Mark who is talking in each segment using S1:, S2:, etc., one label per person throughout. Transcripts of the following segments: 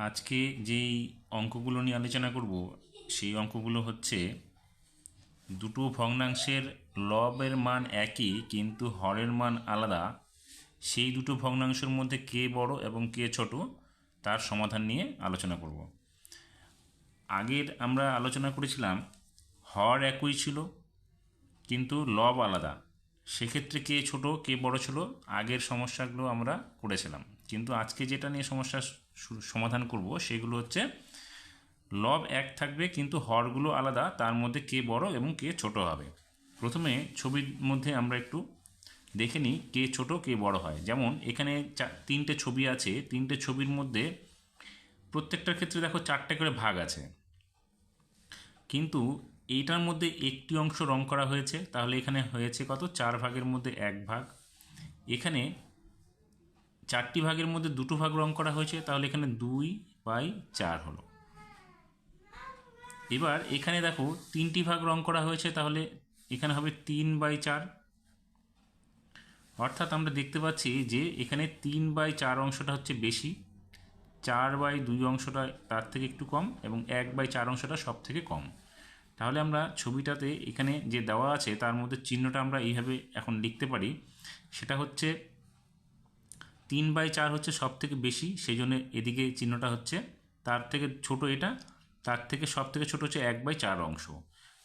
S1: আজকে যেই অঙ্কগুলো নিয়ে আলোচনা করব সেই অঙ্কগুলো হচ্ছে দুটো ভগ্নাংশের লবের মান একই কিন্তু হরের মান আলাদা, সেই দুটো ভগ্নাংশের মধ্যে কে বড় এবং কে ছোট তার সমাধান নিয়ে আলোচনা করব। আগের আমরা আলোচনা করেছিলাম হর একই ছিল কিন্তু লব আলাদা, সেক্ষেত্রে কে ছোট কে বড় ছিল আগের সমস্যাগুলো আমরা করেছিলাম। কিন্তু আজকে যেটা নিয়ে সমস্যা সমাধান করব সেগুলো হচ্ছে লব এক থাকবে কিন্তু হরগুলো আলাদা, তার মধ্যে কে বড় এবং কে ছোট হবে। প্রথমে ছবির মধ্যে আমরা একটু দেখে নিই কে ছোট কে বড় হয়। যেমন এখানে তিনটে ছবি আছে, তিনটে ছবির মধ্যে প্রত্যেকটার ক্ষেত্রে দেখো চারটে করে ভাগ আছে, কিন্তু এইটার মধ্যে একটি অংশ রং করা হয়েছে, তাহলে এখানে হয়েছে কত, 4 ভাগের মধ্যে 1 ভাগ। এখানে 4টি ভাগের মধ্যে 2টো ভাগ রং করা হয়েছে, তাহলে এখানে 2/4 হলো। এবার এখানে দেখো 3টি ভাগ রং করা হয়েছে, তাহলে এখানে হবে 3/4। অর্থাৎ আমরা দেখতে পাচ্ছি যে এখানে 3/4 অংশটা হচ্ছে বেশি, 4/2 অংশটা তার থেকে একটু কম এবং 1/4 অংশটা সব থেকে কম। তাহলে আমরা ছবিটাতে এখানে যে দেওয়া আছে তার মধ্যে চিহ্নটা আমরা এইভাবে এখন লিখতে পারি, সেটা হচ্ছে 3/4 হচ্ছে সব থেকে বেশি, সেই জন্য এদিকে চিহ্নটা হচ্ছে, তার থেকে ছোট এটা, তার থেকে সব থেকে ছোট হচ্ছে 1/4 অংশ।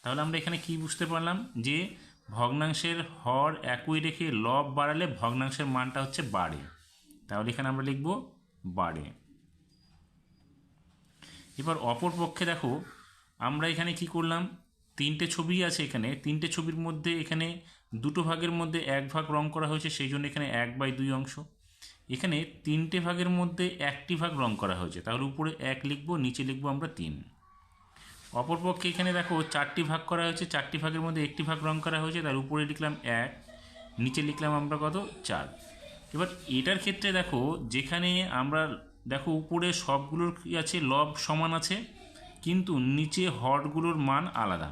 S1: তাহলে আমরা এখানে কি বুঝতে পারলাম যে ভগ্নাংশের হর একই রেখে লব বাড়ালে ভগ্নাংশের মানটা হচ্ছে বাড়ে, তাহলে এখানে আমরা লিখব বাড়ে। এবার অপর পক্ষে দেখো আমরা এখানে কি করলাম, তিনটে ছবি আছে, এখানে তিনটে ছবির মধ্যে এখানে দুটো ভাগের মধ্যে 1 ভাগ রং করা হয়েছে, সেই জন্য এখানে 1/2 অংশ। এখানে তিনটে ভাগের মধ্যে একটি ভাগ রং করা হয়েছে, তাহলে উপরে 1 লিখব, নিচে লিখব আমরা 3। অপরপক্ষে এখানে দেখো 4টি ভাগ করা হয়েছে, 4টি ভাগের মধ্যে একটি ভাগ রং করা হয়েছে, তার উপরে লিখলাম 1, নিচে লিখলাম আমরা কত, 4। এবার এটার ক্ষেত্রে দেখো যেখানে আমরা দেখো উপরে সবগুলোর কি আছে, লব সমান আছে কিন্তু নিচে হরগুলোর মান আলাদা।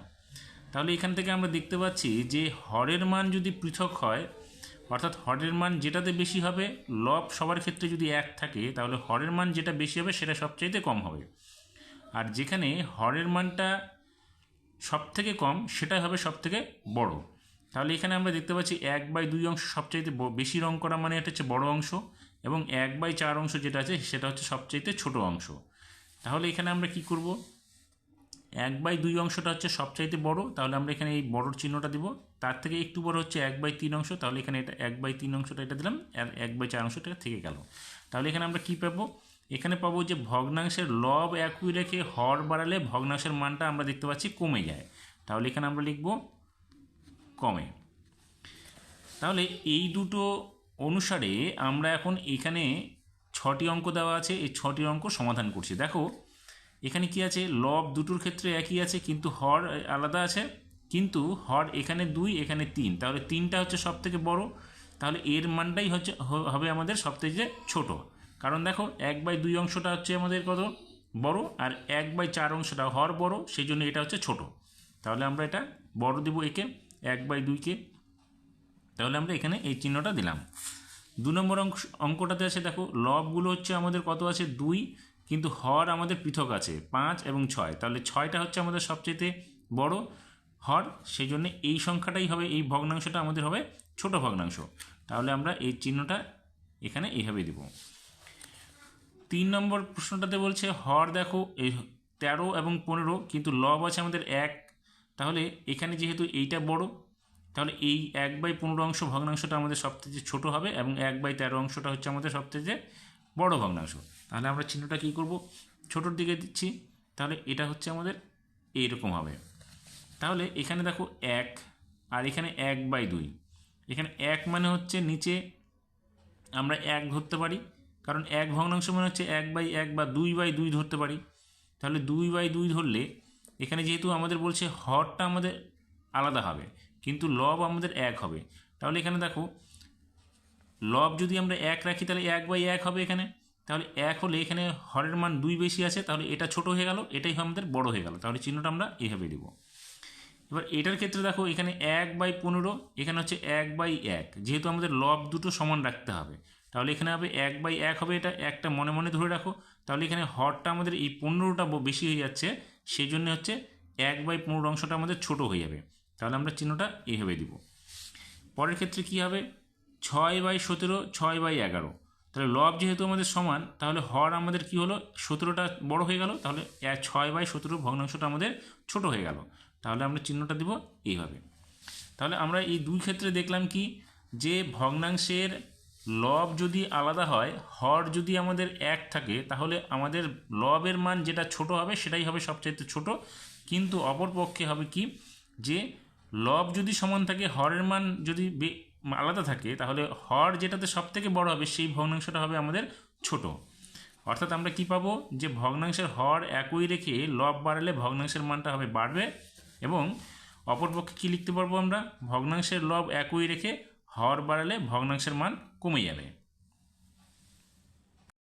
S1: তাহলে এখান থেকে আমরা দেখতে পাচ্ছি যে হরের মান যদি পৃথক হয়, অর্থাৎ হরের মান যেটাতে বেশি হবে, লব সবার ক্ষেত্রে যদি 1 থাকে তাহলে হরের মান যেটা বেশি হবে সেটা সবচাইতে কম হবে, আর যেখানে হরের মানটা সব থেকে কম সেটাই হবে সব থেকে বড়। তাহলে এখানে আমরা দেখতে পাচ্ছি 1/2 অংশ সবচাইতে বেশি রং করা, মানে এটা হচ্ছে বড় অংশ, এবং 1/4 অংশ যেটা আছে সেটা হচ্ছে সবচাইতে ছোট অংশ। তাহলে এখানে আমরা কি করব, 1/2 অংশটা হচ্ছে সবচাইতে বড়, তাহলে আমরা এখানে এই বড়র চিহ্নটা দিব। তার থেকে একটু বড় হচ্ছে 1/3 অংশ, তাহলে এখানে এটা 1/3 অংশটা এটা দিলাম, আর 1/4 অংশটা থেকে গেল। তাহলে এখানে আমরা কি পাবো, এখানে পাবো যে ভগ্নাংশের লব একই রেখে হর বাড়ালে ভগ্নাংশের মানটা আমরা দেখতে পাচ্ছি কমে যায়, তাহলে এখানে আমরা লিখব কমে। তাহলে এই দুটো অনুসারে আমরা এখন এখানে 6টি অঙ্ক দেওয়া আছে, এই 6টি অঙ্ক সমাধান করছি। দেখো এখানে কি আছে, লব দুটোর ক্ষেত্রে একই আছে কিন্তু হর আলাদা আছে, কিন্তু হর এখানে 2 এখানে 3, তাহলে 3টা হচ্ছে সব থেকে বড়, তাহলে এর মানটাই হচ্ছে হবে আমাদের সব থেকে ছোট। কারণ দেখো 1/2 অংশটা হচ্ছে আমাদের কত বড়, আর 1/4 অংশটা হর বড়, সেই জন্য এটা হচ্ছে ছোট, তাহলে আমরা এটা বড় দিব একে 1/2কে। তাহলে আমরা এখানে এই চিহ্নটা দিলাম। 2 নম্বর অঙ্কটাতে আছে, দেখো লবগুলো হচ্ছে আমাদের কত আছে 2, কিন্তু হর আমাদের পৃথক আছে 5 এবং 6, তাহলে 6টা হচ্ছে আমাদের সবচেয়ে বড় হর, সেই জন্য এই সংখ্যাটাই হবে, এই ভগ্নাংশটা আমাদের হবে ছোট ভগ্নাংশ। তাহলে আমরা এই চিহ্নটা এখানে এইভাবে দিব। 3 নম্বর প্রশ্নটাতে বলছে হর দেখো এই 13 এবং 15, কিন্তু লব আছে আমাদের 1, তাহলে এখানে যেহেতু এইটা বড়, তাহলে এই 1/15 অংশ ভগ্নাংশটা আমাদের সবথেকে ছোট হবে এবং 1/13 অংশটা হচ্ছে আমাদের সবথেকে বড় ভগ্নাংশ। তাহলে আমরা চিহ্নটা কী করব, ছোটোর দিকে দিচ্ছি, তাহলে এটা হচ্ছে আমাদের এইরকম হবে। তাহলে এখানে দেখো 1 আর এখানে 1/2, এখানে 1 মানে হচ্ছে নিচে আমরা 1 ধরতে পারি, কারণ 1 ভগ্নাংশ মানে হচ্ছে 1/1 বা 2/2 ধরতে পারি। তাহলে 2/2 ধরলে এখানে যেহেতু আমাদের বলছে হরটা আমাদের আলাদা হবে কিন্তু লব আমাদের 1 হবে, তাহলে এখানে দেখো লব যদি আমরা 1 রাখি তাহলে 1/1 হবে এখানে, তাহলে 1 হলে এখানে হরের মান 2 বেশি আছে, তাহলে এটা ছোট হয়ে গেল, এটাই আমাদের বড় হয়ে গেল, তাহলে চিহ্নটা আমরা এইভাবে দেব। এবার এটার ক্ষেত্রে দেখো এখানে 1/15, এখানে হচ্ছে 1/1, যেহেতু আমাদের লব দুটো সমান রাখতে হবে, তাহলে এখানে হবে 1/1 হবে, এটা একটা মনে মনে ধরে রাখো। তাহলে এখানে হরটা আমাদের এই 15টা বেশি হয়ে যাচ্ছে, সেই জন্য হচ্ছে 1/15 অংশটা আমাদের ছোট হয়ে যাবে। তাহলে আমরা চিহ্নটা এইভাবে দিব। পরের ক্ষেত্রে কি হবে, 6/17 6/11। তাহলে লব যেহেতু আমাদের সমান, তাহলে হর আমাদের কি হলো, 17টা বড় হয়ে গেল, তাহলে 6/17 ভগ্নাংশটা আমাদের ছোট হয়ে গেল। তাহলে আমরা চিহ্নটা দিব এইভাবে। তাহলে আমরা এই দুই ক্ষেত্রে দেখলাম কি, যে ভগ্নাংশের লব যদি আলাদা হয়, হর যদি আমাদের 1 থাকে, তাহলে আমাদের লবের মান যেটা ছোট হবে সেটাই হবে সবচাইতে ছোট। কিন্তু অপরপক্ষে হবে কি, যে লব যদি সমান থাকে, হরের মান যদি আলাদা থাকে, তাহলে হর যেটাতে সব থেকে বড় হবে সেই ভগ্নাংশটা হবে আমাদের ছোট। অর্থাৎ আমরা কি পাবো, যে ভগ্নাংশের হর একই রেখে লব বাড়ালে ভগ্নাংশের মানটা হবে বাড়বে, এবং অপরপক্ষে কী লিখতে পারবো আমরা, ভগ্নাংশের লব একই রেখে হর বাড়ালে ভগ্নাংশের মান কমে যাবে।